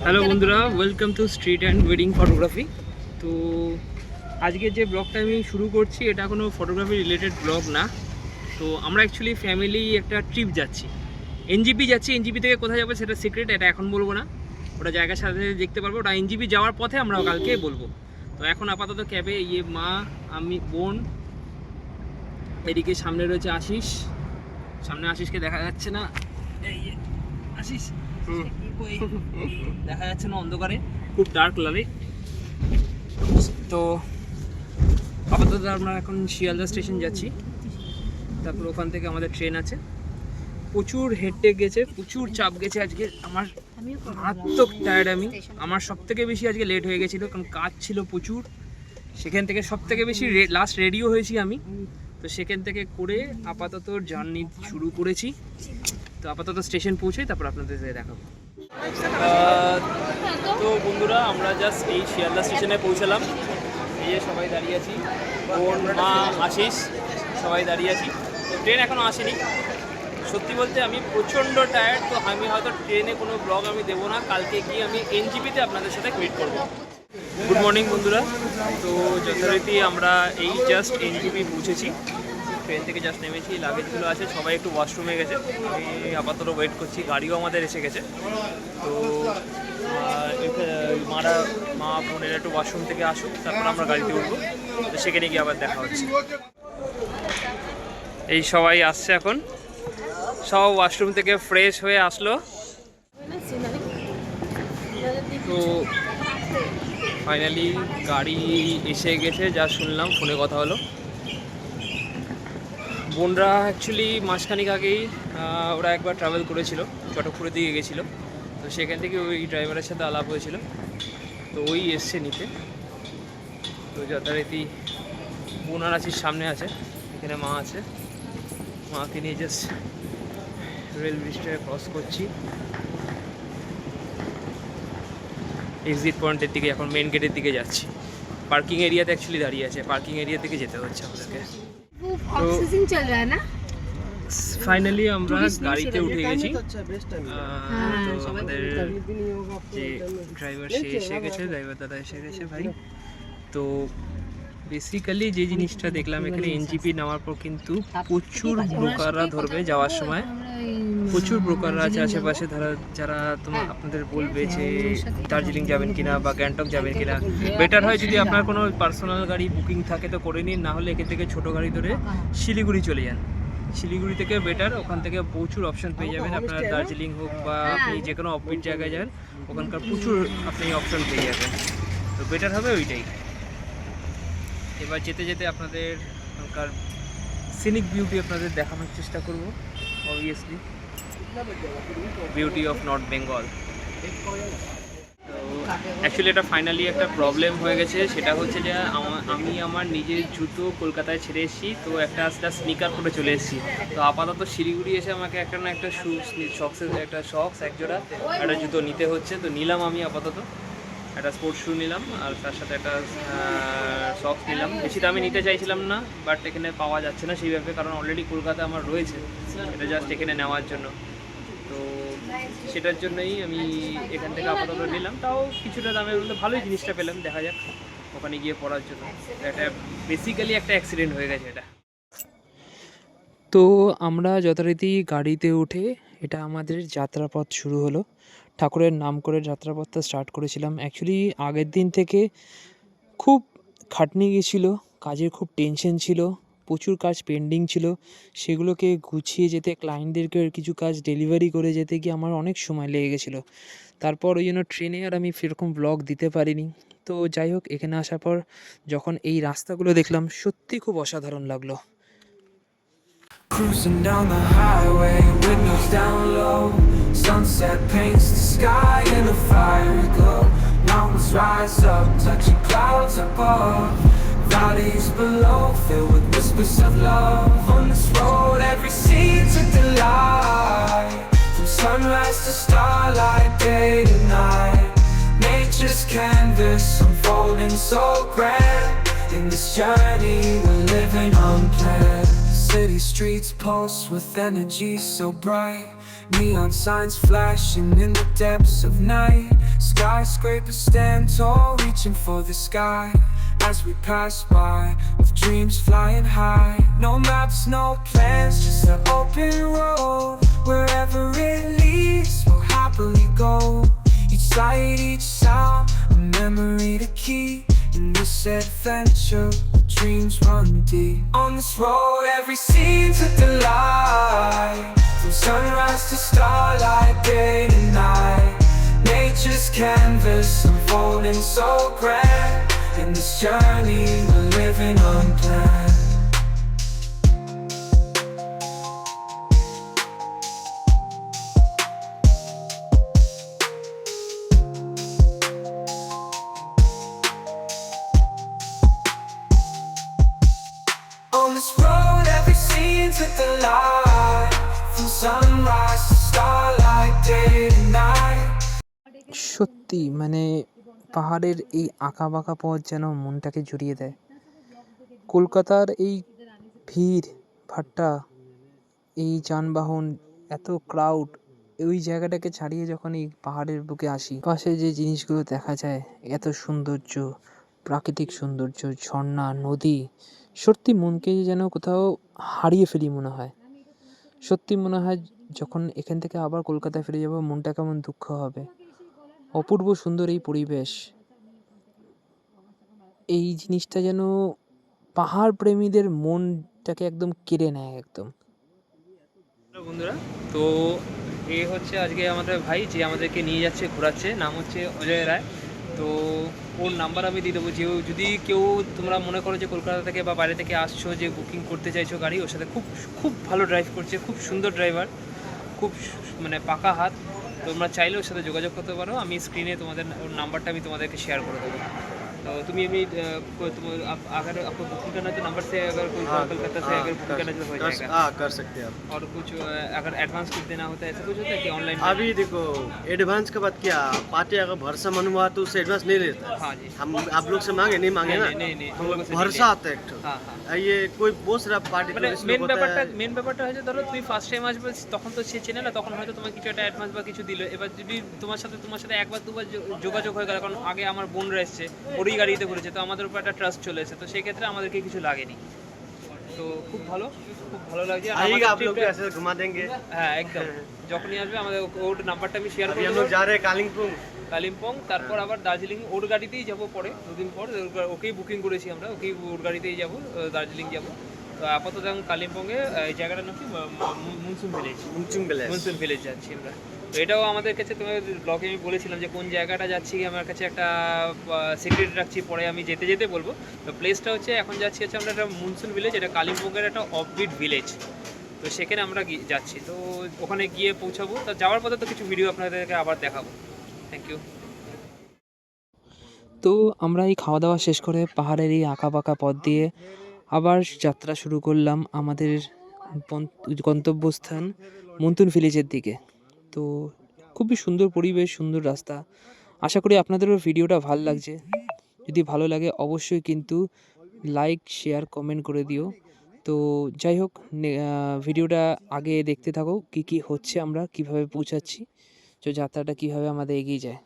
Hello বন্ধুরা, welcome to street and wedding photography. তো আজকে যে ব্লগটা আমি শুরু করছি এটা কোনো ফটোগ্রাফি রিলেটেড ব্লগ না। তো আমরা অ্যাকচুয়ালি ফ্যামিলি একটা ট্রিপ যাচ্ছি, এনজিপি যাচ্ছি। এনজিপি থেকে কোথায় যাবো সেটা সিক্রেট, এটা এখন বলবো না, ওটা জায়গার সাথে দেখতে পারবো। ওটা এনজিপি যাওয়ার পথে আমরা কালকে বলবো। তো এখন আপাতত ক্যাবে মা, আমি, বোন, এদিকে সামনে রয়েছে আশিস। সামনে আশিসকে দেখা যাচ্ছে না, এই আশিস দেখা যাচ্ছে না অন্ধকারে, খুব ডার্ক লাগে। তো আপাতত আমরা এখন শিয়ালদা স্টেশন যাচ্ছি, তারপর ওখান থেকে আমাদের ট্রেন আছে। প্রচুর হেঁটে গেছে, প্রচুর চাপ গেছে আজকে। আমার মারাত্মক টায়ার্ড। আমার সব থেকে বেশি আজকে লেট হয়ে গেছিলো, কারণ কাজ ছিল প্রচুর। সেখান থেকে সব থেকে বেশি লাস্ট রেডিও হয়েছি আমি। তো সেখান থেকে করে আপাতত জার্নি শুরু করেছি। তো আপাতত স্টেশন পৌঁছে তারপর আপনাদের দেখাবো। তো বন্ধুরা, আমরা জাস্ট এই শিয়ালদা স্টেশনে পৌঁছালাম। এই যে সবাই দাঁড়িয়ে আছি, বোন, মা, আশিস, সবাই দাঁড়িয়ে আছি। তো ট্রেন এখনও আসেনি। সত্যি বলতে আমি প্রচণ্ড টায়ার্ড। তো আমি হয়তো ট্রেনে কোনো ব্লগ আমি দেবো না, কালকে গিয়ে আমি এনজিপিতে আপনাদের সাথে মিট করবো। গুড মর্নিং বন্ধুরা। তো যথারীতি আমরা এই জাস্ট এনজিপি পৌঁছেছি, ট্রেন থেকে জাস্ট নেমেছি। লাগেজগুলো আছে, সবাই একটু ওয়াশরুমে গেছে। আমি আপাতত ওয়েট করছি, গাড়িও আমাদের এসে গেছে। তো মা বোনেরা একটু ওয়াশরুম থেকে আসুক, তারপর আমরা গাড়িতে উঠবো। তো সেখানে গিয়ে আবার দেখা হচ্ছে। এই সবাই আসছে এখন, সব ওয়াশরুম থেকে ফ্রেশ হয়ে আসলো। তো ফাইনালি গাড়ি এসে গেছে, যা শুনলাম ফোনে কথা হলো। বোনরা অ্যাকচুয়ালি মাসখানিক আগেই ওরা একবার ট্রাভেল করেছিল, চটকপুরের দিকে গেছিলো। তো সেখান থেকে ওই ড্রাইভারের সাথে আলাপ হয়েছিল, তো ওই এসছে নিতে। তো যথারীতি বোন আর আছিস সামনে আছে, এখানে মা আছে। মাকে নিয়ে জাস্ট রেল ব্রিজটা ক্রস করছি। এক্সিট পয়েন্টের দিকে, এখন মেন গেটের দিকে যাচ্ছি। পার্কিং এরিয়াতে অ্যাকচুয়ালি দাঁড়িয়ে আছে, পার্কিং এরিয়া থেকে যেতে হচ্ছে আমাদেরকে। তো ফাইনালি আমরা গাড়িতে উঠে গেছি। তো আমাদের যে ড্রাইভার সে এসে গেছে, ড্রাইভার দাদা এসে গেছে ভাই। তো বেসিক্যালি যে জিনিসটা দেখলাম এখানে, এনজিপি নামার পর কিন্তু প্রচুর ব্রোকাররা ধরবে যাওয়ার সময়। প্রচুর ব্রোকাররা আছে আশেপাশে, যারা আপনাদের বলবে যে দার্জিলিং যাবেন কিনা বা গ্যাংটক যাবেন কিনা। বেটার হয় যদি আপনার কোনো পার্সোনাল গাড়ি বুকিং থাকে তো করে নিন, না হলে এখান থেকে ছোটো গাড়ি ধরে শিলিগুড়ি চলে যান। শিলিগুড়ি থেকে বেটার, ওখান থেকে প্রচুর অপশান পেয়ে যাবেন। আপনার দার্জিলিং হোক বা আপনি যে কোনো অফবিট জায়গায় যান, ওখানকার প্রচুর আপনি অপশান পেয়ে যাবেন। তো বেটার হবে ওইটাই। এবার যেতে যেতে আপনাদের ওখানকার সিনিক বিউটি আপনাদের দেখানোর চেষ্টা করব। Obviously beauty of north Bengal. Actually এটা ফাইনালি একটা প্রবলেম হয়ে গেছে, সেটা হচ্ছে যে আমি আমার নিজের জুতো কলকাতায় ছেড়ে এসেছি, তো একটা স্নিকার করে চলে এসেছি। তো আপাতত শিলিগুড়ি এসে আমাকে একটা শক্স একজোড়া একটা জুতো নিতে হচ্ছে। তো নিলাম আমি আপাতত একটা স্পোর্টস শ্যু নিলাম, আর তার সাথে একটা সক্স নিলাম। বেশি দামে নিতে চাইছিলাম না, বাট এখানে পাওয়া যাচ্ছে না সেইভাবে, কারণ অলরেডি কলকাতা আমার রয়েছে, এটা জাস্ট এখানে নেওয়ার জন্য। তো সেটার জন্যই আমি এখান থেকে আপাতত নিলাম। তাও কিছুটা দামের মধ্যে ভালোই জিনিসটা পেলাম, দেখা যাক ওখানে গিয়ে পড়ার জন্য। এটা বেসিক্যালি একটা অ্যাক্সিডেন্ট হয়ে গেছে এটা। তো আমরা যথারীতি গাড়িতে উঠে এটা আমাদের যাত্রাপথ শুরু হলো। ঠাকুরের নাম করে যাত্রাপথটা স্টার্ট করেছিলাম। অ্যাকচুয়ালি আগের দিন থেকে খুব খাটনি গেছিলো, কাজের খুব টেনশন ছিল, প্রচুর কাজ পেন্ডিং ছিল। সেগুলোকে গুছিয়ে যেতে, ক্লায়েন্টদেরকে কিছু কাজ ডেলিভারি করে যেতে গিয়ে আমার অনেক সময় লেগে গেছিলো। তারপর ওই জন্য ট্রেনে আর আমি সেরকম ব্লগ দিতে পারিনি। তো যাই হোক, এখানে আসার পর যখন এই রাস্তাগুলো দেখলাম সত্যি খুব অসাধারণ লাগলো। Cruising down the highway, windows down low. Sunset paints the sky in a fiery glow. Mountains rise up, touching clouds above. Valleys below, filled with whispers of love. On this road, every scene's a delight. From sunrise to starlight, day to night. Nature's canvas unfolding so grand. In this journey, we're living unplanned. City streets pulse with energy so bright. Neon signs flashing in the depths of night. Skyscrapers stand tall, reaching for the sky. As we pass by, with dreams flying high. No maps, no plans, just an open road. Wherever it leads, we'll happily go. Each sight, each sound, a memory to keep. In this adventure, dreams run deep. On this road, every scene's a delight. From sunrise to starlight, day to night. Nature's canvas unfolding so grand. In this journey, we're living unplanned. On this road, every scene's with the light. From sunrise to starlight, day to night. সত্যি মানে পাহাড়ের এই আঁকা বাঁকা পথ যেন মনটাকে জুড়িয়ে দেয়। কলকাতার এই ভিড় ভাট্টা, এই যানবাহন, এত ক্রাউড, ওই জায়গাটাকে ছাড়িয়ে যখন এই পাহাড়ের বুকে আসি, পাশে যে জিনিসগুলো দেখা যায়, এত সৌন্দর্য, প্রাকৃতিক সৌন্দর্য, ঝর্ণা, নদী, সত্যি মনকে যেন কোথাও হারিয়ে ফেলি মনে হয়। সত্যি মনে হয় যখন এখান থেকে আবার কলকাতায় ফিরে যাব, মনটা কেমন দুঃখ হবে। অপূর্ব সুন্দর এই পরিবেশ, এই জিনিসটা যেন পাহাড় প্রেমীদের মনটাকে একদম কেড়ে নেয় একদম। হ্যালো বন্ধুরা, তো এ হচ্ছে আজকে আমাদের ভাই যে আমাদেরকে নিয়ে যাচ্ছে, ঘোরাচ্ছে। নাম হচ্ছে অজয় রায়। তো ওর নাম্বার আমি দিয়ে দেবো। যে যদি কেউ তোমরা মনে করো যে কলকাতা থেকে বা বাইরে থেকে আসছো, যে বুকিং করতে চাইছো গাড়ি, ওর সাথে খুব খুব ভালো ড্রাইভ করছে, খুব সুন্দর ড্রাইভার, খুব মানে পাকা হাত। তোমরা চাইলে ওর সাথে যোগাযোগ করতে পারো। আমি স্ক্রিনে তোমাদের ওর নাম্বারটা আমি তোমাদেরকে শেয়ার করে দেবো। तो तुम्हें अभी अगर आपको बुकिंग करना है तो नंबर से अगर कोई कोलकाता से अगर बुकिंग करना तो हो जाएगा। हाँ, कर सकते हैं आप। और कुछ अगर एडवांस कुछ देना होता है ऐसा कुछ होता है कि ऑनलाइन? अभी देखो एडवांस के बाद क्या, पार्टी अगर भरोसा मन हुआ तो उससे एडवांस नहीं लेता। हाँ जी, हम आप लोग से मांगे नहीं मांगे ना, नहीं तो भरोसा आता है एक ठो। हाँ हाँ, ये कोई बहुत सारा पार्टी মানে মেন ব্যাপারটা হচ্ছে ধরো তুমি ফার্স্ট টাইম আসবে, তখন তো সে চেনে না, তখন হয়তো তোমার কিছু একটা অ্যাডভান্স বা কিছু দিল। এবার যদি তোমার সাথে একবার দুবার যোগাযোগ হয়ে গেল, কারণ আগে আমার বোনরা এসছে, ওরই গাড়িতে ঘুরেছে, তো আমাদের উপর একটা ট্রাস্ট চলে এসেছে, তো সেই ক্ষেত্রে আমাদেরকে কিছু লাগেনি। তো খুব ভালো লাগছে। आइएगा आप लोग को ऐसे घुमा देंगे। হ্যাঁ একদম, যখনই আসবে আমাদের ওর নাম্বারটা আমি শেয়ার अभी করে हम দেবো। लोग जा रहे हैं কালিম্পং, তারপর আবার দার্জিলিং, ওর গাড়িতেই যাবো পরে দুদিন পর। ওকেই বুকিং করেছি আমরা, ওকেই ওর গাড়িতেই যাবো, দার্জিলিং যাবো। তো আপাতত এখন কালিম্পংয়ে এই জায়গাটার নাম কি, মনসুন ভিলেজ যাচ্ছি আমরা। তো এটাও আমাদের কাছে, তোমার ব্লগে আমি বলেছিলাম যে কোন জায়গাটা যাচ্ছি, আমার কাছে একটা সিক্রেট রাখছি, পরে আমি যেতে যেতে বলবো। তো প্লেসটা হচ্ছে, এখন যাচ্ছি হচ্ছে আমরা একটা মনসুন ভিলেজ, এটা কালিম্পংয়ের একটা অফবিট ভিলেজ। তো সেখানে আমরা যাচ্ছি, তো ওখানে গিয়ে পৌঁছাবো। তো যাওয়ার পথে তো কিছু ভিডিও আপনাদেরকে আবার দেখাবো। Thank you. তো আমরা এই খাওয়া দাওয়া শেষ করে পাহাড়ের এই আঁকা বাঁকা পথ দিয়ে আবার যাত্রা শুরু করলাম আমাদের গন্তব্যস্থান মন্তুন ভিলেজের দিকে। তো খুবই সুন্দর পরিবেশ, সুন্দর রাস্তা। আশা করি আপনাদেরও ভিডিওটা ভালো লাগছে। যদি ভালো লাগে অবশ্যই কিন্তু লাইক, শেয়ার, কমেন্ট করে দিও। তো যাই হোক, ভিডিওটা আগে দেখতে থাকো, কি হচ্ছে, আমরা কিভাবে পৌঁছাচ্ছি, তো যাত্রাটা কিভাবে আমাদের এগিয়ে যায়।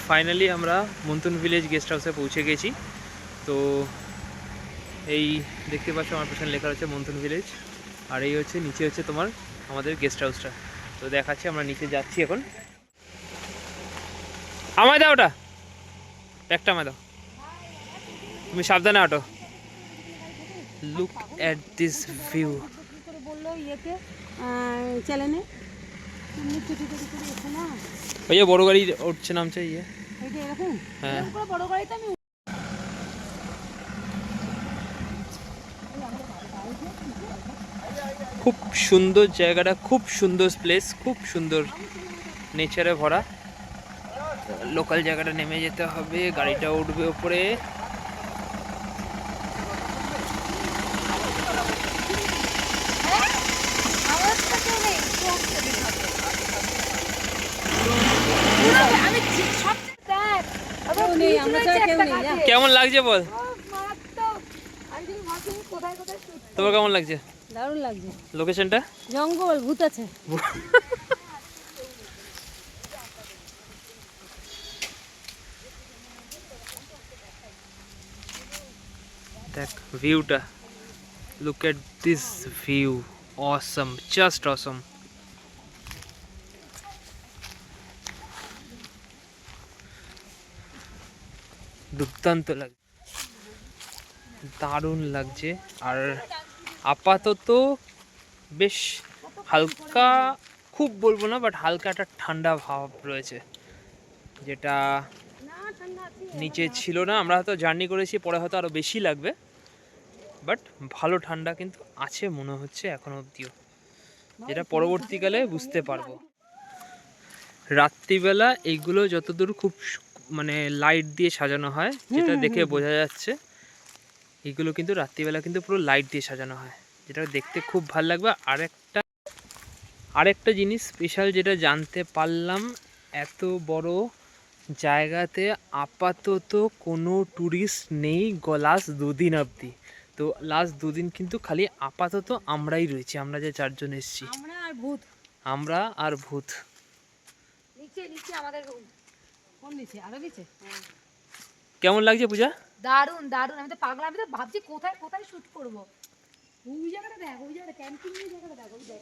ফাইনালি আমরা মন্থন ভিলেজ গেস্ট হাউসে পৌঁছে গেছি। তো এই দেখতে পাচ্ছ আমার পেছনে লেখা রয়েছে মন্থন ভিলেজ, আর এই হচ্ছে নিচে হচ্ছে তোমার আমাদের গেস্ট হাউসটা। তো দেখাচ্ছি, আমরা নিচে যাচ্ছি এখন। আমায় দাও ওটা, একটা আমায় দাও, তুমি সাবধানে আটো। Look at this view. বললো ইয়েতে চ্যানেলে এমনি চুটি চুটি করে এসে না ওই যে বড় গাড়ি উঠছে নামছে ইয়ে। এইটা এরকম হ্যাঁ এরকম করে বড় গাড়িতে আমি খুব সুন্দর জায়গাটা, খুব সুন্দর প্লেস, খুব সুন্দর নেচারে ভরা। লোকাল জায়গাটা নেমে যেতে হবে, গাড়িটা উঠবে ওপরে। আমি সব দেখ কেউ নেই, আমরা ছাড়া কেউ নেই। কেমন লাগছে বল, কোথায় কোথায় তোমার কেমন লাগছে দারুণ লাগছে। লোকেশনটা? জঙ্গল ভূত আছে। দেখ ভিউটা, look at this view, Assam, just অসম। দুর্দান্ত লাগছে, দারুণ লাগছে। আর আপাতত বেশ হালকা, খুব বলবো না, বাট হালকা একটা ঠান্ডা ভাব রয়েছে, যেটা নিচে ছিল না। আমরা হয়তো জার্নি করেছি, পরে হয়তো আরও বেশি লাগবে, বাট ভালো ঠান্ডা কিন্তু আছে মনে হচ্ছে এখনো অবধিও, যেটা পরবর্তীকালে বুঝতে পারবো। রাত্রিবেলা এইগুলো যতদূর খুব মানে লাইট দিয়ে সাজানো হয়, যেটা দেখে বোঝা যাচ্ছে এইগুলো কিন্তু রাত্রিবেলা কিন্তু পুরো লাইট দিয়ে সাজানো হয়, যেটা দেখতে খুব ভালো লাগবে। আরেকটা জিনিস স্পেশাল যেটা জানতে পারলাম, এত বড় জায়গাতে আপাতত কোনো ট্যুরিস্ট নেই লাস্ট 2 দিন অবধি। তো লাস্ট 2 দিন কিন্তু খালি আপাতত আমরাই রয়েছি, আমরা যে 4 জন এসেছি, আমরা আর ভূত। আমরা আর ভূত। নিচে নিচে আমাদের কোন নিচে আরো নিচে। কেমন লাগছে পূজা? দারুণ দারুণ, আমি তো পাগলা, আমি তো ভাবছি কোথায় কোথায় শুট করব। ওই জায়গাটা দেখ, ওই জায়গাটা ক্যাম্পিং এর জায়গাটা দেখ, ওই দেখ।